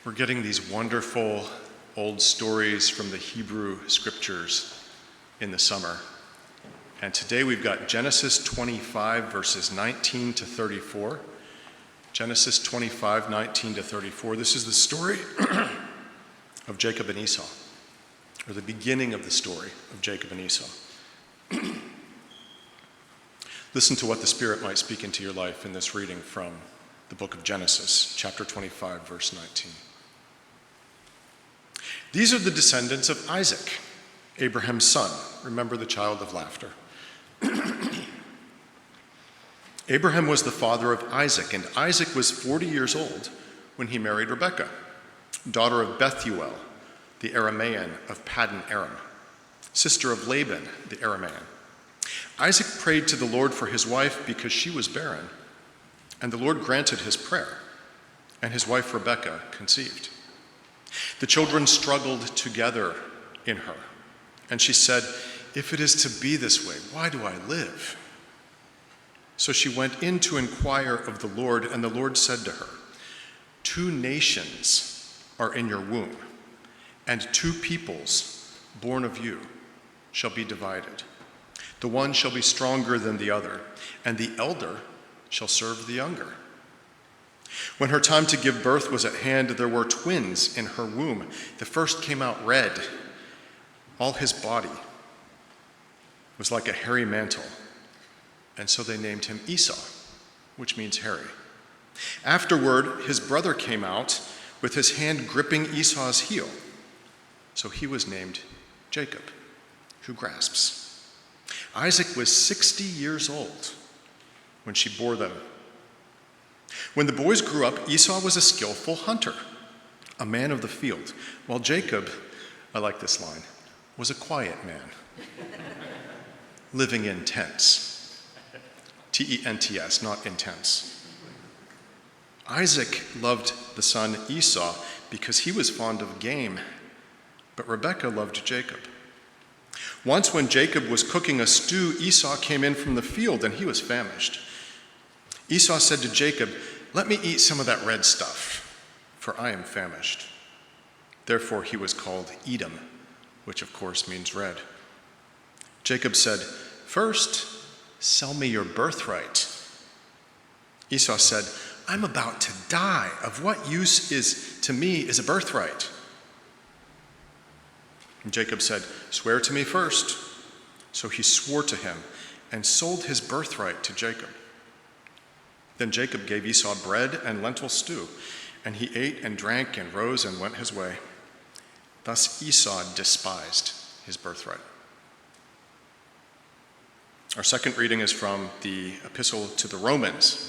We're getting these wonderful old stories from the Hebrew scriptures in the summer. And today we've got Genesis 25, verses 19 to 34. Genesis 25, 19 to 34. This is the story of Jacob and Esau, or the beginning of the story of Jacob and Esau. Listen to what the Spirit might speak into your life in this reading from the book of Genesis, chapter 25, verse 19. These are the descendants of Isaac, Abraham's son. Remember the child of laughter. Abraham was the father of Isaac, and Isaac was 40 years old when he married Rebekah, daughter of Bethuel, the Aramean of Paddan Aram, sister of Laban, the Aramean. Isaac prayed to the Lord for his wife because she was barren, and the Lord granted his prayer, and his wife Rebekah conceived. The children struggled together in her, and she said, "If it is to be this way, why do I live?" So she went in to inquire of the Lord, and the Lord said to her, "Two nations are in your womb, and two peoples born of you shall be divided. The one shall be stronger than the other, and the elder shall serve the younger." When her time to give birth was at hand, there were twins in her womb. The first came out red. All his body was like a hairy mantle, and so they named him Esau, which means hairy. Afterward, his brother came out with his hand gripping Esau's heel, so he was named Jacob, who grasps. Isaac was 60 years old when she bore them. When the boys grew up, Esau was a skillful hunter, a man of the field, while Jacob, I like this line, was a quiet man, living in tents. T-E-N-T-S, not intense. Isaac loved the son Esau because he was fond of game, but Rebekah loved Jacob. Once when Jacob was cooking a stew, Esau came in from the field and he was famished. Esau said to Jacob, "Let me eat some of that red stuff, for I am famished." Therefore he was called Edom, which of course means red. Jacob said, "First, sell me your birthright." Esau said, "I'm about to die. Of what use to me is a birthright?" And Jacob said, "Swear to me first." So he swore to him and sold his birthright to Jacob. Then Jacob gave Esau bread and lentil stew, and he ate and drank and rose and went his way. Thus Esau despised his birthright. Our second reading is from the epistle to the Romans.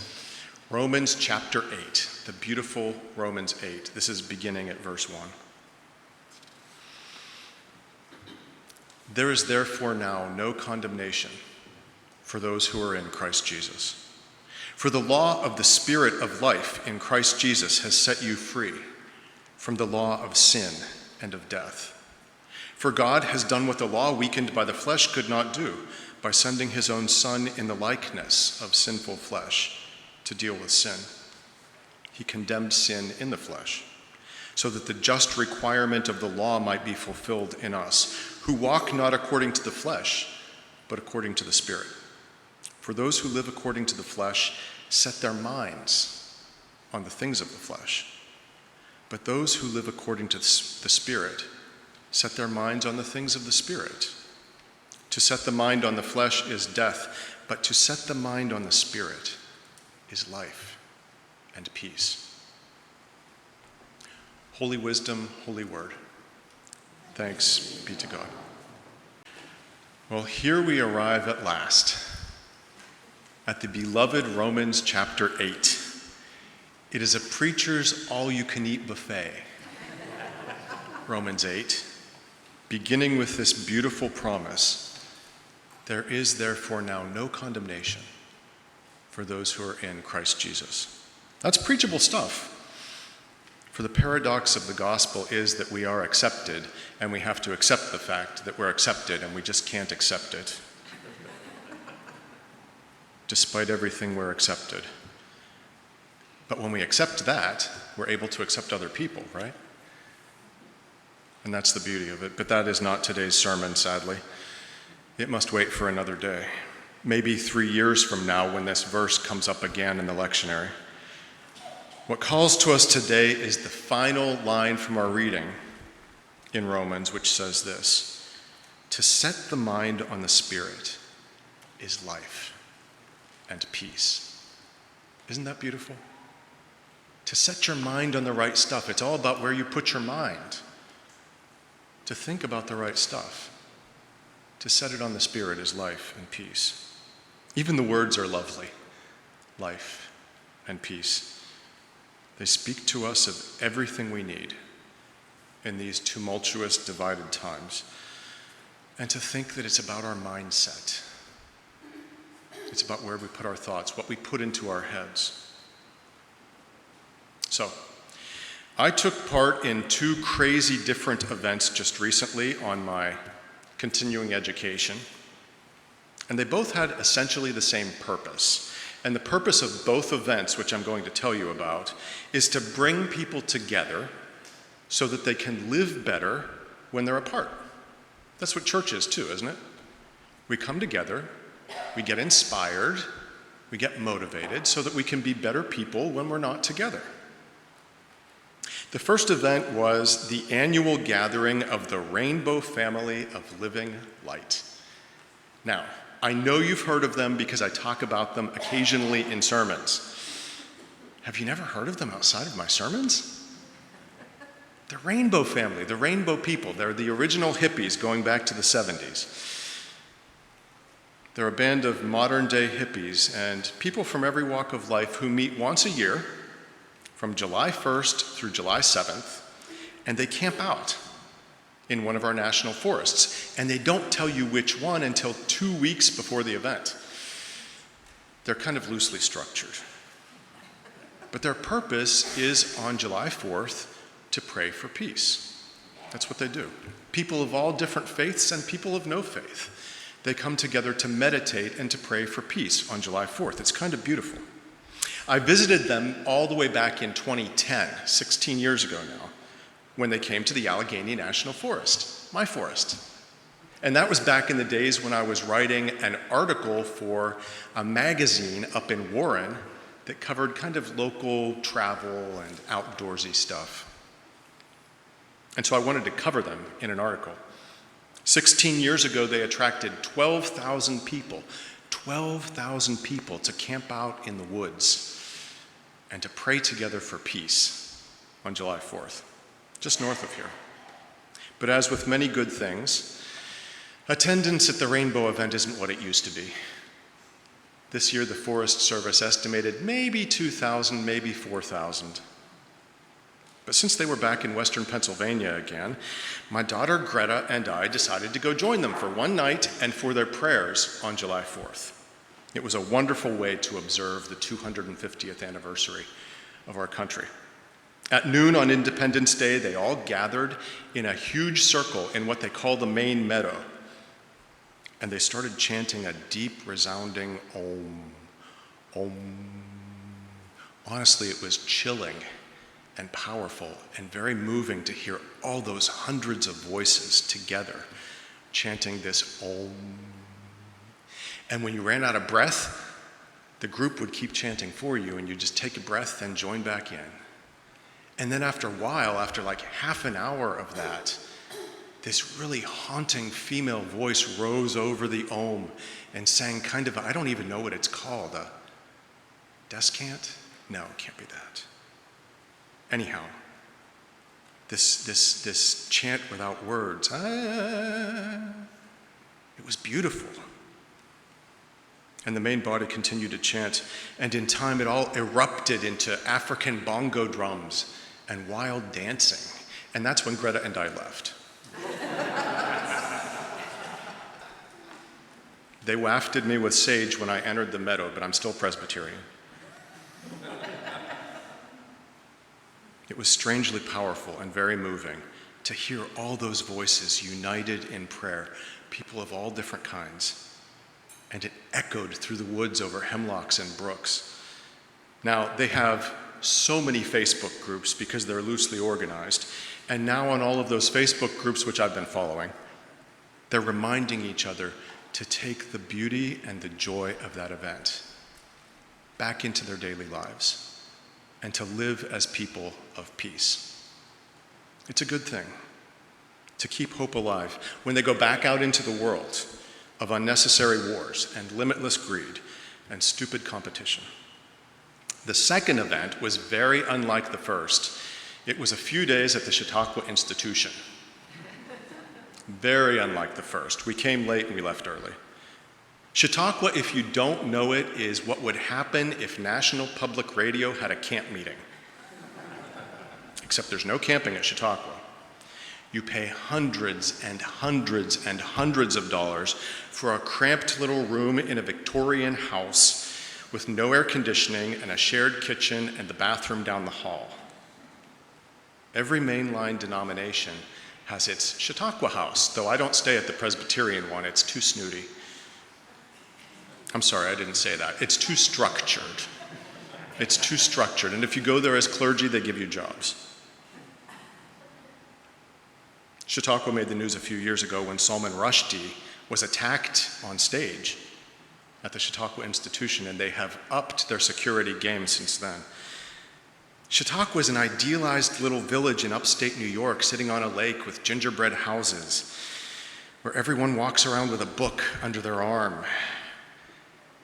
Romans chapter 8, the beautiful Romans 8. This is beginning at verse 1. There is therefore now no condemnation for those who are in Christ Jesus. For the law of the Spirit of life in Christ Jesus has set you free from the law of sin and of death. For God has done what the law weakened by the flesh could not do, by sending his own Son in the likeness of sinful flesh to deal with sin. He condemned sin in the flesh, so that the just requirement of the law might be fulfilled in us, who walk not according to the flesh, but according to the Spirit. For those who live according to the flesh set their minds on the things of the flesh, but those who live according to the Spirit set their minds on the things of the Spirit. To set the mind on the flesh is death, but to set the mind on the Spirit is life and peace. Holy wisdom, holy word. Thanks be to God. Well, here we arrive at last, at the beloved Romans chapter 8. It is a preacher's all-you-can-eat buffet. Romans 8, beginning with this beautiful promise, there is therefore now no condemnation for those who are in Christ Jesus. That's preachable stuff. For the paradox of the gospel is that we are accepted, and we have to accept the fact that we're accepted, and we just can't accept it. Despite everything, we're accepted. But when we accept that, we're able to accept other people, right? And that's the beauty of it. But that is not today's sermon, sadly. It must wait for another day. Maybe 3 years from now when this verse comes up again in the lectionary. What calls to us today is the final line from our reading in Romans, which says this: to set the mind on the Spirit is life and peace. Isn't that beautiful? To set your mind on the right stuff. It's all about where you put your mind. To think about the right stuff. To set it on the Spirit is life and peace. Even the words are lovely. Life and peace. They speak to us of everything we need in these tumultuous, divided times. And to think that it's about our mindset. It's about where we put our thoughts, what we put into our heads. So, I took part in 2 crazy different events just recently on my continuing education. And they both had essentially the same purpose. And the purpose of both events, which I'm going to tell you about, is to bring people together so that they can live better when they're apart. That's what church is too, isn't it? We come together, we get inspired, we get motivated so that we can be better people when we're not together. The first event was the annual gathering of the Rainbow Family of Living Light. Now, I know you've heard of them because I talk about them occasionally in sermons. Have you never heard of them outside of my sermons? The Rainbow Family, the Rainbow people, they're the original hippies going back to the 70s. They're a band of modern-day hippies and people from every walk of life who meet once a year from July 1st through July 7th, and they camp out in one of our national forests. And they don't tell you which one until 2 weeks before the event. They're kind of loosely structured. But their purpose is on July 4th to pray for peace. That's what they do. People of all different faiths and people of no faith. They come together to meditate and to pray for peace on July 4th. It's kind of beautiful. I visited them all the way back in 2010, 16 years ago now, when they came to the Allegheny National Forest, my forest. And that was back in the days when I was writing an article for a magazine up in Warren that covered kind of local travel and outdoorsy stuff. And so I wanted to cover them in an article. 16 years ago, they attracted 12,000 people to camp out in the woods and to pray together for peace on July 4th, just north of here. But as with many good things, attendance at the Rainbow event isn't what it used to be. This year, the Forest Service estimated maybe 2,000, maybe 4,000. But since they were back in western Pennsylvania again, my daughter Greta and I decided to go join them for one night and for their prayers on July 4th. It was a wonderful way to observe the 250th anniversary of our country. At noon on Independence Day, they all gathered in a huge circle in what they call the main meadow. And they started chanting a deep, resounding Om, Om. Honestly, it was chilling and powerful and very moving to hear all those hundreds of voices together chanting this Om. And when you ran out of breath, the group would keep chanting for you, and you just take a breath and join back in. And then after a while, after like half an hour of that, this really haunting female voice rose over the Om and sang kind of, I don't even know what it's called, a descant? No, it can't be that. Anyhow, this chant without words, it was beautiful. And the main body continued to chant, and in time it all erupted into African bongo drums and wild dancing. And that's when Greta and I left. They wafted me with sage when I entered the meadow, but I'm still Presbyterian. It was strangely powerful and very moving to hear all those voices united in prayer, people of all different kinds. And it echoed through the woods over hemlocks and brooks. Now, they have so many Facebook groups because they're loosely organized. And now on all of those Facebook groups, which I've been following, they're reminding each other to take the beauty and the joy of that event back into their daily lives and to live as people of peace. It's a good thing to keep hope alive when they go back out into the world of unnecessary wars and limitless greed and stupid competition. The second event was very unlike the first. It was a few days at the Chautauqua Institution. Very unlike the first. We came late and we left early. Chautauqua, if you don't know it, is what would happen if National Public Radio had a camp meeting. Except there's no camping at Chautauqua. You pay hundreds and hundreds and hundreds of dollars for a cramped little room in a Victorian house with no air conditioning and a shared kitchen and the bathroom down the hall. Every mainline denomination has its Chautauqua house, though I don't stay at the Presbyterian one. It's too snooty. I'm sorry, I didn't say that. It's too structured. It's too structured. And if you go there as clergy, they give you jobs. Chautauqua made the news a few years ago when Salman Rushdie was attacked on stage at the Chautauqua Institution, and they have upped their security game since then. Chautauqua is an idealized little village in upstate New York, sitting on a lake with gingerbread houses, where everyone walks around with a book under their arm.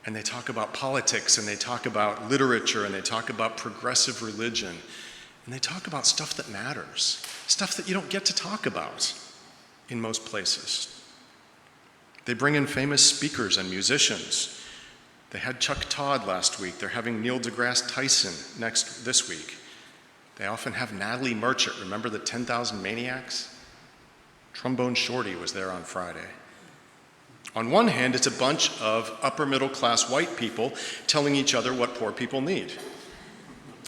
And they talk about politics, and they talk about literature, and they talk about progressive religion, and they talk about stuff that matters, stuff that you don't get to talk about in most places. They bring in famous speakers and musicians. They had Chuck Todd last week. They're having Neil deGrasse Tyson this week. They often have Natalie Merchant. Remember the 10,000 Maniacs? Trombone Shorty was there on Friday. On one hand, it's a bunch of upper middle class white people telling each other what poor people need.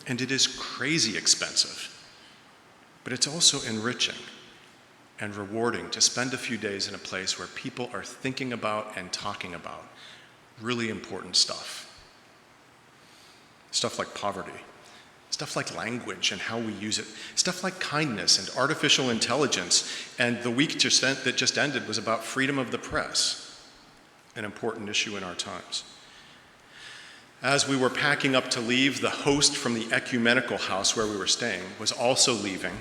And it is crazy expensive. But it's also enriching and rewarding to spend a few days in a place where people are thinking about and talking about really important stuff. Stuff like poverty, stuff like language and how we use it, stuff like kindness and artificial intelligence. And the week that just ended was about freedom of the press, an important issue in our times. As we were packing up to leave, the host from the ecumenical house where we were staying was also leaving.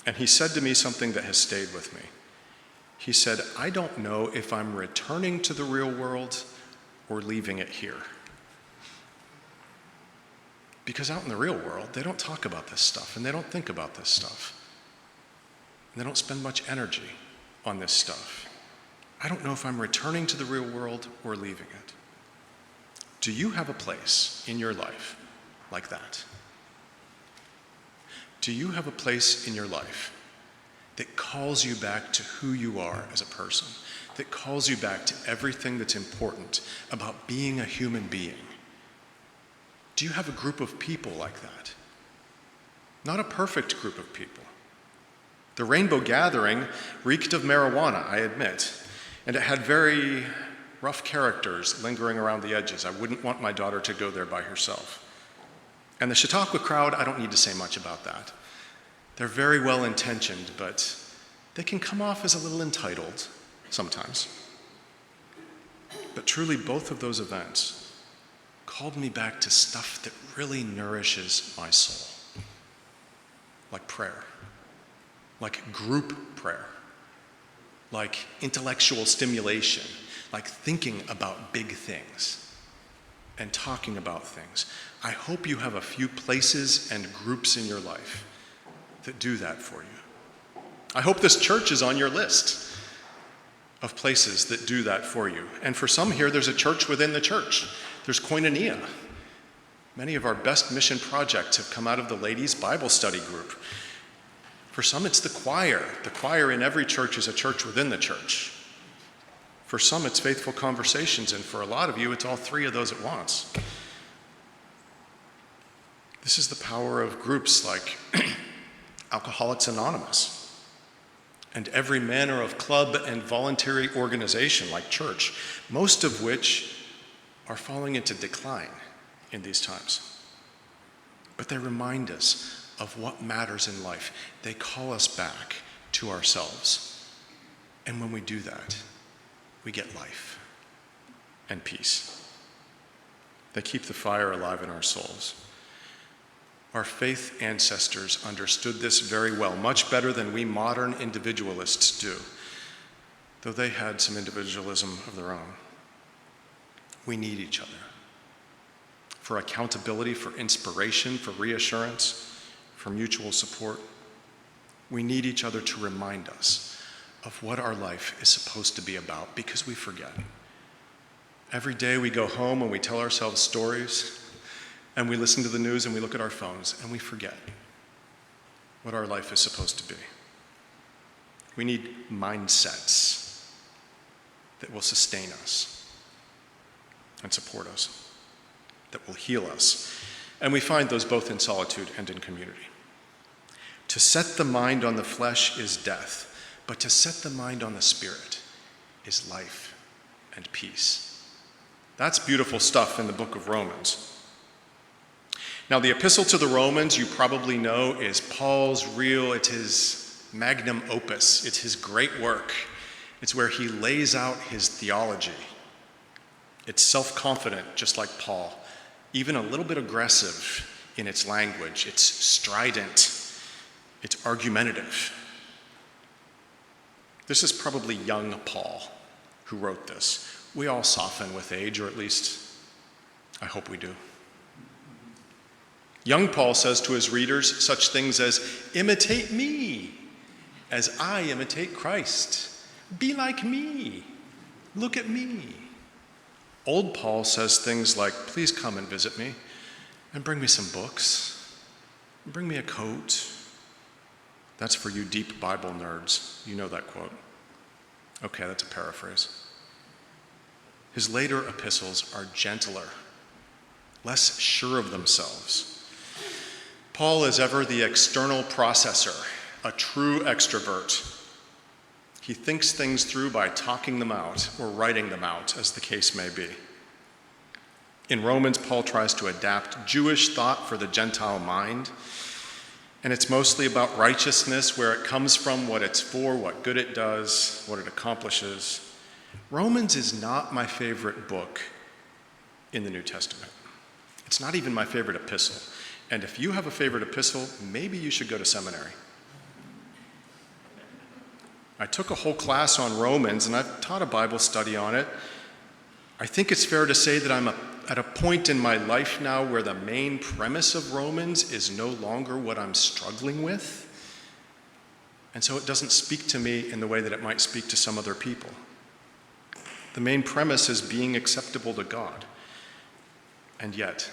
And he said to me something that has stayed with me. He said, "I don't know if I'm returning to the real world or leaving it here." Because out in the real world, they don't talk about this stuff and they don't think about this stuff. And they don't spend much energy on this stuff. I don't know if I'm returning to the real world or leaving it. Do you have a place in your life like that? Do you have a place in your life that calls you back to who you are as a person, that calls you back to everything that's important about being a human being? Do you have a group of people like that? Not a perfect group of people. The Rainbow Gathering reeked of marijuana, I admit, and it had very rough characters lingering around the edges. I wouldn't want my daughter to go there by herself. And the Chautauqua crowd, I don't need to say much about that. They're very well intentioned, but they can come off as a little entitled sometimes. But truly, both of those events called me back to stuff that really nourishes my soul, like prayer, like group prayer, like intellectual stimulation, like thinking about big things and talking about things. I hope you have a few places and groups in your life that do that for you. I hope this church is on your list of places that do that for you. And for some here, there's a church within the church. There's Koinonia. Many of our best mission projects have come out of the ladies' Bible study group. For some, it's the choir. The choir in every church is a church within the church. For some, it's Faithful Conversations, and for a lot of you, it's all three of those at once. This is the power of groups like Alcoholics Anonymous, and every manner of club and voluntary organization like church, most of which are falling into decline in these times. but they remind us of what matters in life. They call us back to ourselves. And when we do that, we get life and peace. They keep the fire alive in our souls. Our faith ancestors understood this very well, much better than we modern individualists do, though they had some individualism of their own. We need each other for accountability, for inspiration, for reassurance, for mutual support. We need each other to remind us of what our life is supposed to be about, because we forget. Every day we go home and we tell ourselves stories, and we listen to the news and we look at our phones, and we forget what our life is supposed to be. We need mindsets that will sustain us and support us, that will heal us. And we find those both in solitude and in community. To set the mind on the flesh is death, but to set the mind on the spirit is life and peace. That's beautiful stuff in the book of Romans. Now, the epistle to the Romans, you probably know, is Paul's it's his magnum opus. It's his great work. It's where he lays out his theology. It's self-confident, just like Paul, even a little bit aggressive in its language. It's strident. It's argumentative. This is probably young Paul who wrote this. We all soften with age, or at least I hope we do. Young Paul says to his readers such things as, imitate me as I imitate Christ. Be like me. Look at me. Old Paul says things like, please come and visit me and bring me some books. Bring me a coat. That's for you deep Bible nerds. You know that quote. Okay, that's a paraphrase. His later epistles are gentler, less sure of themselves. Paul is ever the external processor, a true extrovert. He thinks things through by talking them out or writing them out, as the case may be. In Romans, Paul tries to adapt Jewish thought for the Gentile mind, and it's mostly about righteousness, where it comes from, what it's for, what good it does, what it accomplishes. Romans is not my favorite book in the New Testament. It's not even my favorite epistle. And if you have a favorite epistle, maybe you should go to seminary. I took a whole class on Romans, and I've taught a Bible study on it. I think it's fair to say that I'm at a point in my life now where the main premise of Romans is no longer what I'm struggling with. And so it doesn't speak to me in the way that it might speak to some other people. The main premise is being acceptable to God. And yet,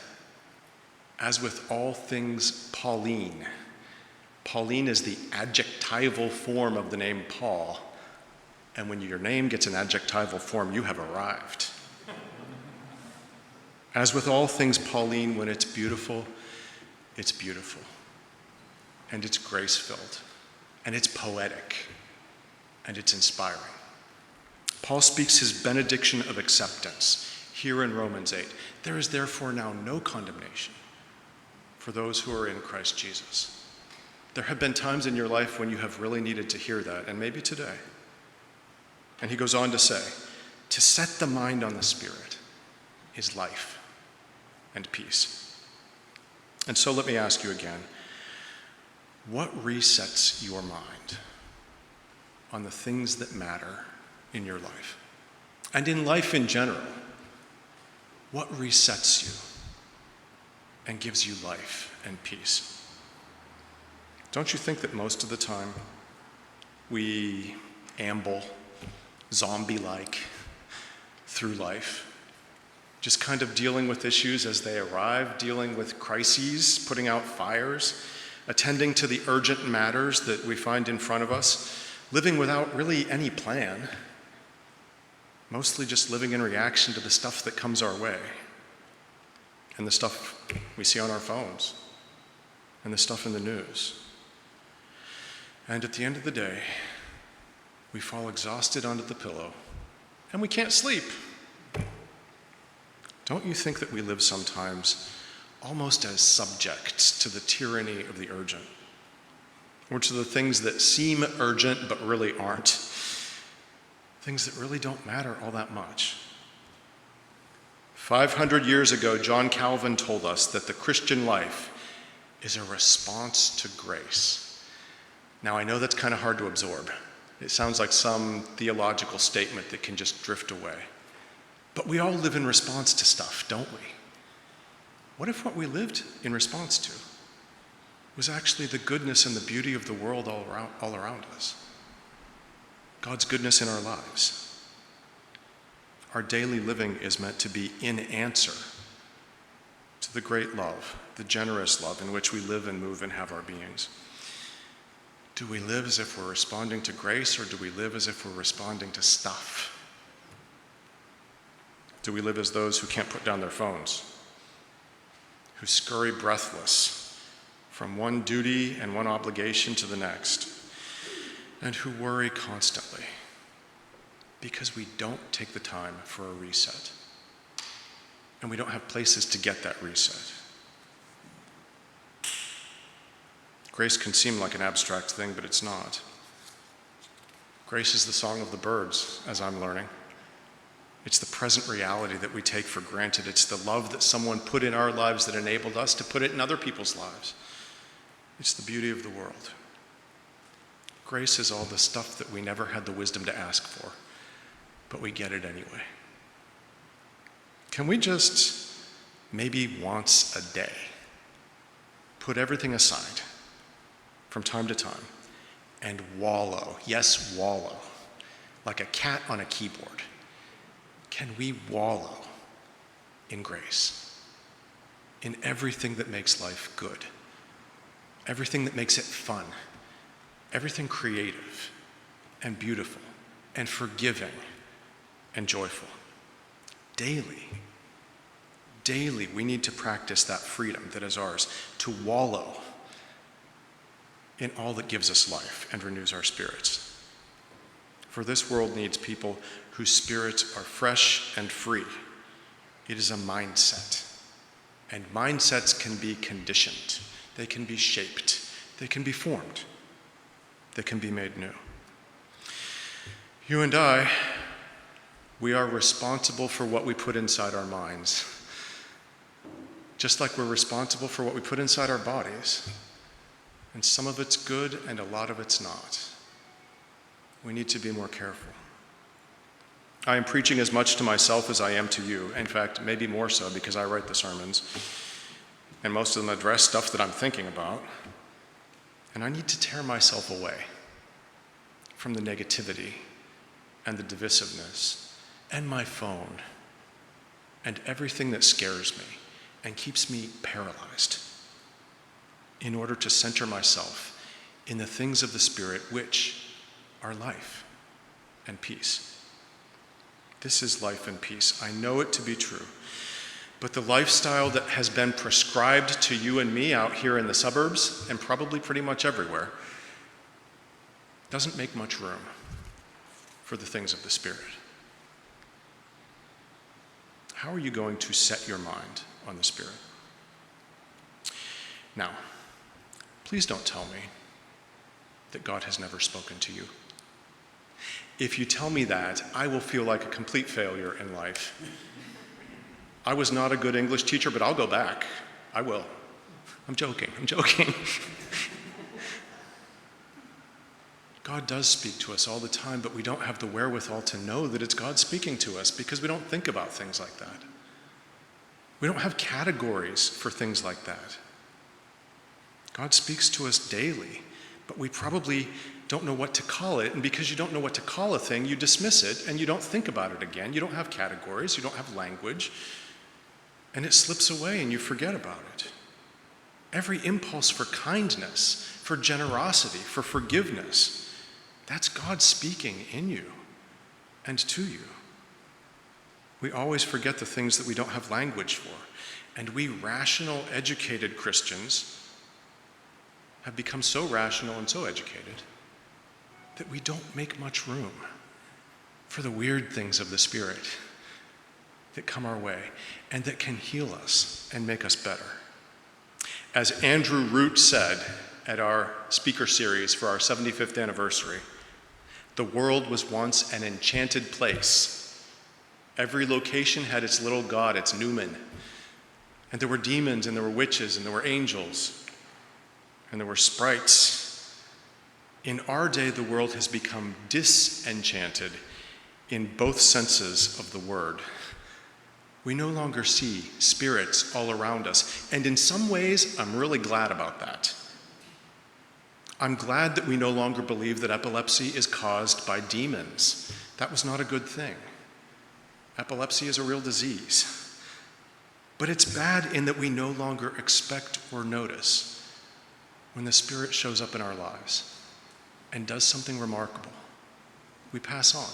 as with all things Pauline is the adjectival form of the name Paul, and when your name gets an adjectival form, you have arrived. As with all things Pauline, when it's beautiful, and it's grace-filled, and it's poetic, and it's inspiring. Paul speaks his benediction of acceptance here in Romans 8. There is therefore now no condemnation for those who are in Christ Jesus. There have been times in your life when you have really needed to hear that, and maybe today. And he goes on to say, to set the mind on the Spirit is life and peace. And so let me ask you again, what resets your mind on the things that matter in your life? And in life in general, what resets you and gives you life and peace? Don't you think that most of the time we amble zombie-like through life, just kind of dealing with issues as they arrive, dealing with crises, putting out fires, attending to the urgent matters that we find in front of us, living without really any plan, mostly just living in reaction to the stuff that comes our way, and the stuff we see on our phones, and the stuff in the news. And at the end of the day, we fall exhausted onto the pillow, and we can't sleep. Don't you think that we live sometimes almost as subjects to the tyranny of the urgent, or to the things that seem urgent but really aren't, things that really don't matter all that much. 500 years ago, John Calvin told us that the Christian life is a response to grace. Now, I know that's kind of hard to absorb. It sounds like some theological statement that can just drift away. But we all live in response to stuff, don't we? What if what we lived in response to was actually the goodness and the beauty of the world all around us? God's goodness in our lives. Our daily living is meant to be in answer to the great love, the generous love in which we live and move and have our beings. Do we live as if we're responding to grace, or do we live as if we're responding to stuff? Do we live as those who can't put down their phones, who scurry breathless from one duty and one obligation to the next, and who worry constantly because we don't take the time for a reset, and we don't have places to get that reset? Grace can seem like an abstract thing, but it's not. Grace is the song of the birds, as I'm learning. It's the present reality that we take for granted. It's the love that someone put in our lives that enabled us to put it in other people's lives. It's the beauty of the world. Grace is all the stuff that we never had the wisdom to ask for, but we get it anyway. Can we just, maybe once a day, put everything aside from time to time and wallow, yes, wallow, like a cat on a keyboard? Can we wallow in grace, in everything that makes life good, everything that makes it fun, everything creative and beautiful and forgiving and joyful? Daily, we need to practice that freedom that is ours, to wallow in all that gives us life and renews our spirits. For this world needs people whose spirits are fresh and free. It is a mindset. And mindsets can be conditioned. They can be shaped. They can be formed. They can be made new. You and I, we are responsible for what we put inside our minds, just like we're responsible for what we put inside our bodies. And some of it's good and a lot of it's not. We need to be more careful. I am preaching as much to myself as I am to you. In fact, maybe more so, because I write the sermons, and most of them address stuff that I'm thinking about. And I need to tear myself away from the negativity and the divisiveness and my phone and everything that scares me and keeps me paralyzed, in order to center myself in the things of the Spirit, which are life and peace. This is life and peace. I know it to be true. But the lifestyle that has been prescribed to you and me out here in the suburbs, and probably pretty much everywhere, doesn't make much room for the things of the Spirit. How are you going to set your mind on the Spirit? Now, please don't tell me that God has never spoken to you. If you tell me that, I will feel like a complete failure in life. I was not a good English teacher, but I'll go back. I will. I'm joking. God does speak to us all the time, but we don't have the wherewithal to know that it's God speaking to us because we don't think about things like that. We don't have categories for things like that. God speaks to us daily, but we probably don't know what to call it, and because you don't know what to call a thing, you dismiss it and you don't think about it again. You don't have categories, you don't have language, and it slips away and you forget about it. Every impulse for kindness, for generosity, for forgiveness, that's God speaking in you and to you. We always forget the things that we don't have language for, and we rational, educated Christians have become so rational and so educated that we don't make much room for the weird things of the Spirit that come our way and that can heal us and make us better. As Andrew Root said at our speaker series for our 75th anniversary, the world was once an enchanted place. Every location had its little god, its Newman. And there were demons, and there were witches, and there were angels, and there were sprites. In our day, the world has become disenchanted in both senses of the word. We no longer see spirits all around us, and in some ways, I'm really glad about that. I'm glad that we no longer believe that epilepsy is caused by demons. That was not a good thing. Epilepsy is a real disease. But it's bad in that we no longer expect or notice when the Spirit shows up in our lives and does something remarkable. We pass on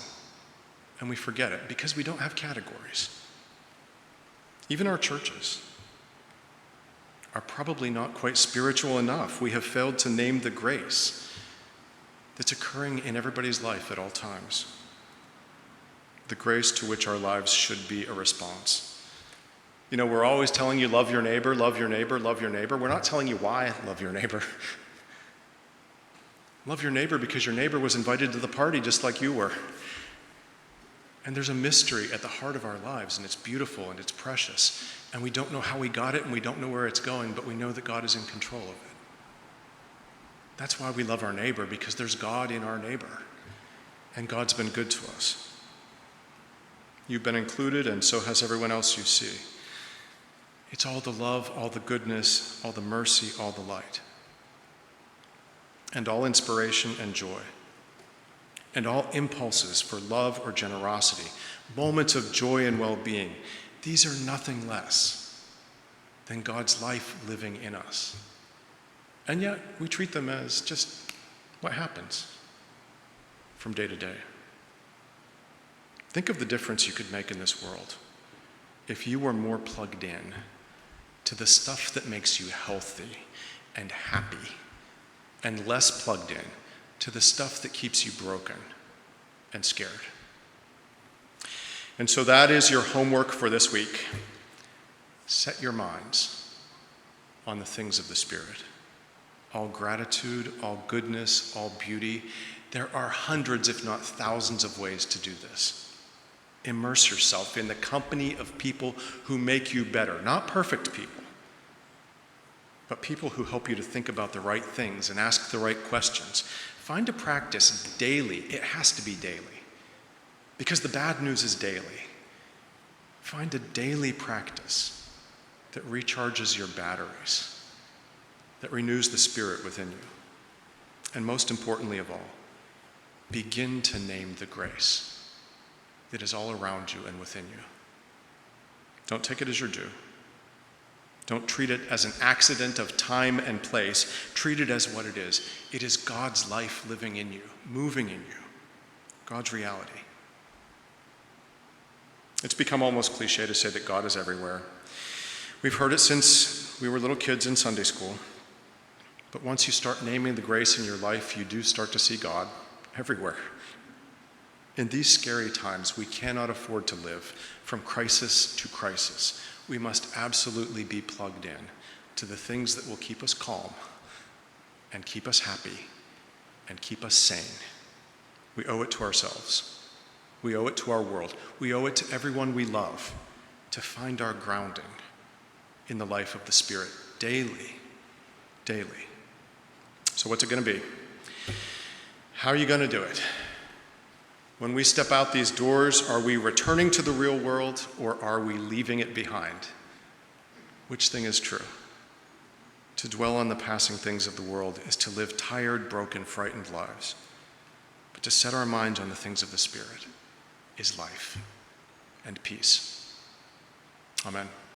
and we forget it because we don't have categories. Even our churches are probably not quite spiritual enough. We have failed to name the grace that's occurring in everybody's life at all times. The grace to which our lives should be a response. You know, we're always telling you, love your neighbor, love your neighbor, love your neighbor. We're not telling you why love your neighbor. Love your neighbor because your neighbor was invited to the party just like you were. And there's a mystery at the heart of our lives, and it's beautiful and it's precious. And we don't know how we got it, and we don't know where it's going, but we know that God is in control of it. That's why we love our neighbor, because there's God in our neighbor, and God's been good to us. You've been included, and so has everyone else you see. It's all the love, all the goodness, all the mercy, all the light, and all inspiration and joy, and all impulses for love or generosity, moments of joy and well-being. These are nothing less than God's life living in us. And yet, we treat them as just what happens from day to day. Think of the difference you could make in this world if you were more plugged in to the stuff that makes you healthy and happy, and less plugged in to the stuff that keeps you broken and scared. And so that is your homework for this week. Set your minds on the things of the Spirit. All gratitude, all goodness, all beauty. There are hundreds, if not thousands, of ways to do this. Immerse yourself in the company of people who make you better. Not perfect people, but people who help you to think about the right things and ask the right questions. Find a practice daily. It has to be daily, because the bad news is daily. Find a daily practice that recharges your batteries, that renews the spirit within you. And most importantly of all, begin to name the grace that is all around you and within you. Don't take it as your due. Don't treat it as an accident of time and place. Treat it as what it is. It is God's life living in you, moving in you, God's reality. It's become almost cliche to say that God is everywhere. We've heard it since we were little kids in Sunday school. But once you start naming the grace in your life, you do start to see God everywhere. In these scary times, we cannot afford to live from crisis to crisis. We must absolutely be plugged in to the things that will keep us calm and keep us happy and keep us sane. We owe it to ourselves. We owe it to our world. We owe it to everyone we love to find our grounding in the life of the Spirit daily, daily. So what's it going to be? How are you going to do it? When we step out these doors, are we returning to the real world, or are we leaving it behind? Which thing is true? To dwell on the passing things of the world is to live tired, broken, frightened lives. But to set our minds on the things of the Spirit is life and peace. Amen.